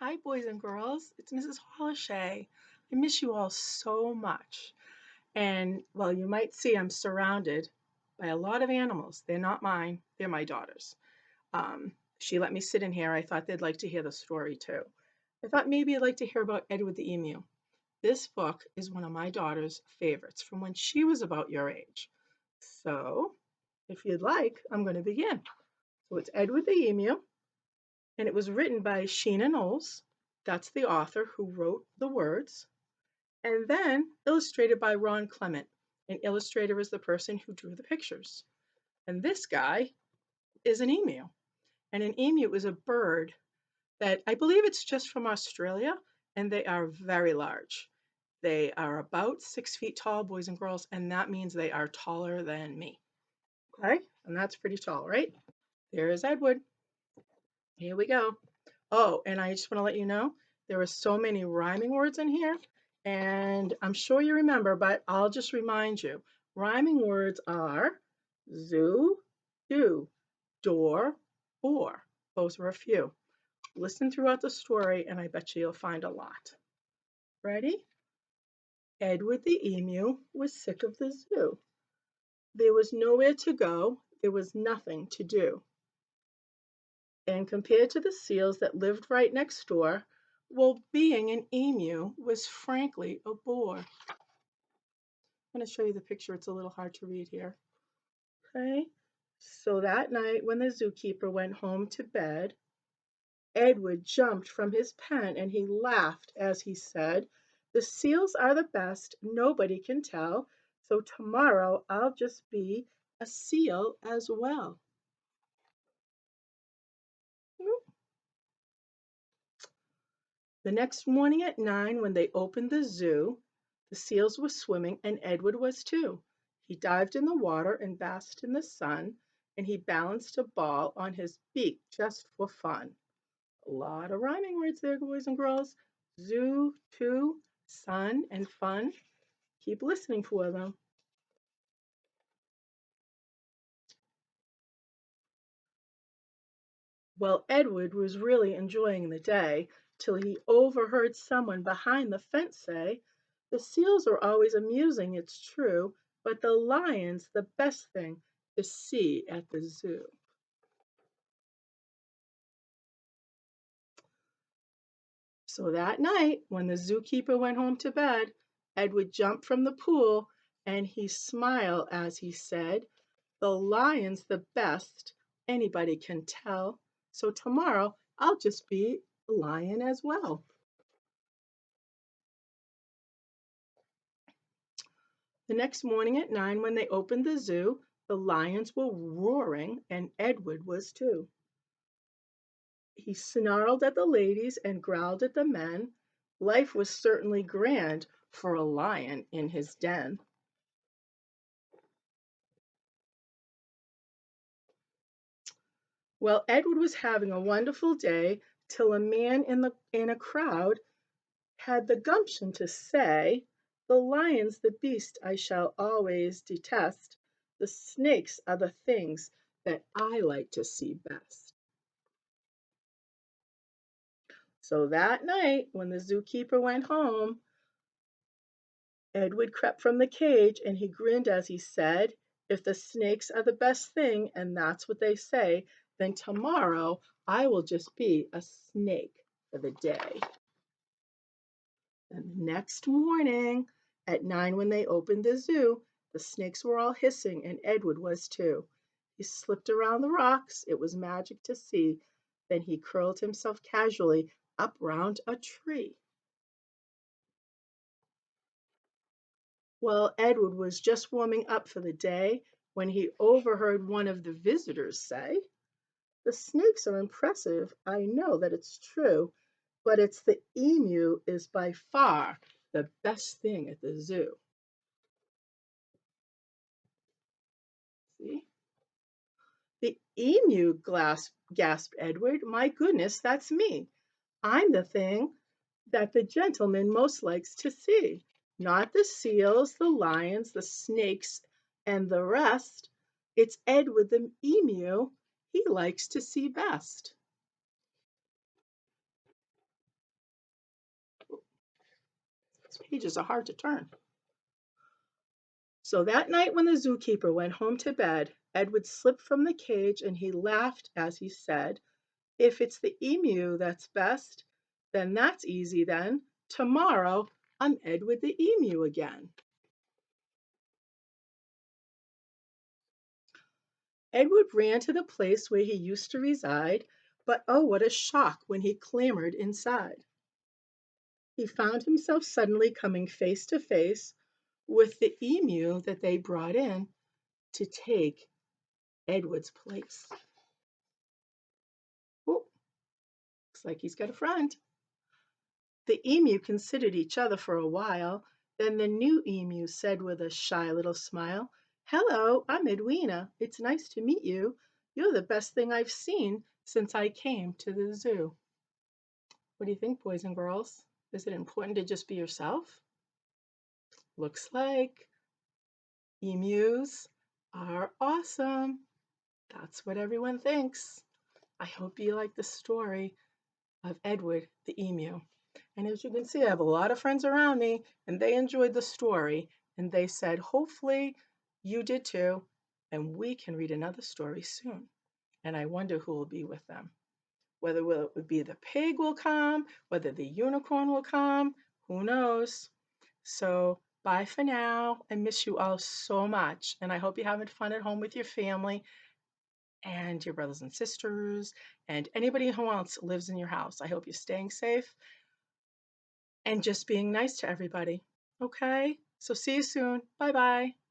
Hi, boys and girls. It's Mrs. Holusha. I miss you all so much. And well, you might see I'm surrounded by a lot of animals. They're not mine, they're my daughter's. She let me sit in here. I thought they'd like to hear the story too. I thought maybe you'd like to hear about Edward the Emu. This book is one of my daughter's favorites from when she was about your age. So, if you'd like, I'm going to begin. So, it's Edward the Emu, and it was written by Sheena Knowles. That's the author who wrote the words. And then illustrated by Ron Clement. An illustrator is the person who drew the pictures. And this guy is an emu. And an emu is a bird that I believe it's just from Australia, and they are very large. They are about 6 feet tall, boys and girls, and that means they are taller than me. Okay, and that's pretty tall, right? There is Edward. Here we go. Oh, and I just want to let you know there are so many rhyming words in here, and I'm sure you remember, but I'll just remind you. Rhyming words are zoo, do, door, or. Those are a few. Listen throughout the story, and I bet you'll find a lot. Ready? Edward the emu was sick of the zoo. There was nowhere to go, there was nothing to do. And compared to the seals that lived right next door, well, being an emu was frankly a bore. I'm going to show you the picture. It's a little hard to read here. Okay. So that night, when the zookeeper went home to bed, Edward jumped from his pen and he laughed as he said, "The seals are the best, nobody can tell. So tomorrow I'll just be a seal as well." The next morning at 9, when they opened the zoo, the seals were swimming and Edward was too. He dived in the water and basked in the sun, and he balanced a ball on his beak just for fun. A lot of rhyming words there, boys and girls. Zoo, too, sun, and fun. Keep listening for them. Well, Edward was really enjoying the day till he overheard someone behind the fence say, "The seals are always amusing, it's true, but the lion's the best thing to see at the zoo." So that night, when the zookeeper went home to bed, Edward jumped from the pool and he smiled as he said, "The lion's the best, anybody can tell. So tomorrow I'll just be a lion as well." The next morning at 9, when they opened the zoo, the lions were roaring and Edward was too. He snarled at the ladies and growled at the men. Life was certainly grand for a lion in his den. Well, Edward was having a wonderful day till a man in a crowd had the gumption to say, "The lion's the beast I shall always detest. The snakes are the things that I like to see best." So that night, when the zookeeper went home, Edward crept from the cage and he grinned as he said, "If the snakes are the best thing, and that's what they say, then tomorrow I will just be a snake for the day." And the next morning at 9, when they opened the zoo, the snakes were all hissing and Edward was too. He slipped around the rocks. It was magic to see. Then he curled himself casually up round a tree. Well, Edward was just warming up for the day when he overheard one of the visitors say, "The snakes are impressive. I know that it's true, but it's the emu is by far the best thing at the zoo." See? "The emu," gasped Edward. "My goodness, that's me. I'm the thing that the gentleman most likes to see. Not the seals, the lions, the snakes, and the rest. It's Edward the emu he likes to see best." pages are hard to turn. So that night when the zookeeper went home to bed, Edward slipped from the cage and he laughed as he said, "If it's the emu that's best, then that's easy then. Tomorrow I'm Edward the emu again." Edward ran to the place where he used to reside, but oh, what a shock when he clambered inside. He found himself suddenly coming face to face with the emu that they brought in to take Edward's place. Oh, looks like he's got a friend. The emu considered each other for a while. Then the new emu said with a shy little smile, "Hello, I'm Edwina. It's nice to meet you. You're the best thing I've seen since I came to the zoo." What do you think, boys and girls? Is it important to just be yourself? Looks like emus are awesome. That's what everyone thinks. I hope you like the story of Edward the emu. And as you can see, I have a lot of friends around me, and they enjoyed the story. And they said, hopefully you did too, and we can read another story soon. And I wonder who will be with them. Whether it would be the pig will come, whether the unicorn will come, who knows? So bye for now. I miss you all so much. And I hope you're having fun at home with your family and your brothers and sisters and anybody who else lives in your house. I hope you're staying safe and just being nice to everybody. Okay? So see you soon. Bye bye.